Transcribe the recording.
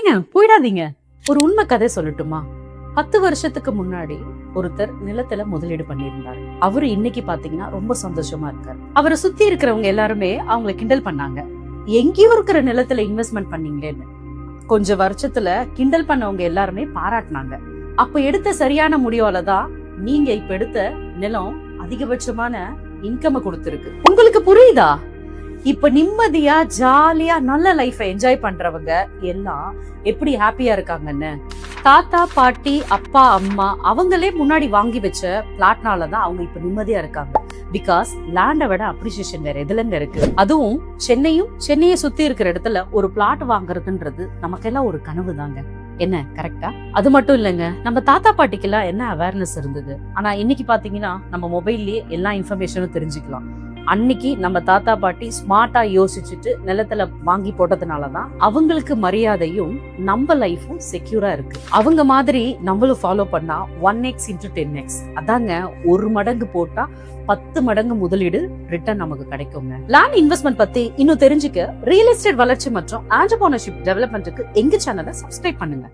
ஏங்க போயிடாதீங்க. ஒரு உண்மை கதை சொல்லட்டுமா? 10 வருஷத்துக்கு முன்னாடி ஒருத்தர் நிலத்துல முதலீடு பண்ணியிருந்தாரு. அவரு இன்னைக்கு பாத்தீங்கன்னா ரொம்ப சந்தோஷமா இருக்காரு. அவரை சுத்தி இருக்கிறவங்க எல்லாருமே அவங்களை கிண்டல் பண்ணாங்க. எங்கேயோ இருக்கிற நிலத்துல இன்வெஸ்ட்மெண்ட் பண்ணீங்களேன்னு. கொஞ்சம் வருஷத்துல கிண்டல் பண்ணவங்க எல்லாருமே பாராட்டினாங்க. அப்ப எடுத்த சரியான முடிவாலதான் நீங்க இப்ப எடுத்த நிலம் அதிகபட்சமான இன்கம் கொடுத்திருக்கு. உங்களுக்கு புரியுதா? இப்ப நிம்மதியா ஜாலியா நல்ல லைஃப் என்ஜாய் பண்றவங்க எல்லாம் எப்படி ஹாப்பியா இருக்காங்கன்னு. தாத்தா பாட்டி அப்பா அம்மா அவங்களே முன்னாடி வாங்கி வச்ச பிளாட்னாலதான் அவங்க இப்ப நிம்மதியா இருக்காங்க. பிகாஸ் லேண்டை விட அப்ரிசியேஷன் வேற எதுலங்க இருக்கு? அதுவும் சென்னையை சுத்தி இருக்கிற இடத்துல ஒரு பிளாட் வாங்குறதுன்றது நமக்கெல்லாம் ஒரு கனவு தாங்க. என்ன கரெக்டா? அது மட்டும் இல்லைங்க, நம்ம தாத்தா பாட்டிக்கு எல்லாம் என்ன அவேர்னஸ் இருந்தது. ஆனா இன்னைக்கு பாத்தீங்கன்னா நம்ம மொபைல்லயே எல்லா இன்ஃபர்மேஷனும் தெரிஞ்சுக்கலாம். அன்னைக்கு நம்ம தாத்தா பாட்டி ஸ்மார்ட்டா யோசிச்சுட்டு நிலத்துல வாங்கி போட்டதுனாலதான் அவங்களுக்கு மரியாதையும் நம்ம லைஃபும் செக்யூரா இருக்கு. அவங்க மாதிரி நம்மளும் ஃபாலோ பண்ணா 1x into 10x. அதாங்க, 1 மடங்கு போட்டா 10 மடங்கு முதலீடு ரிட்டர்ன் நமக்கு கிடைக்குங்க. லேண்ட் இன்வெஸ்ட்மெண்ட் பத்தி இன்னும் தெரிஞ்சுக்க ரியல் எஸ்டேட் வளர்ச்சி மற்றும் ஆண்டர்பிரினர்ஷிப் டெவலப்மெண்ட்டுக்கு எங்க சேனலை சப்ஸ்கிரைப் பண்ணுங்க.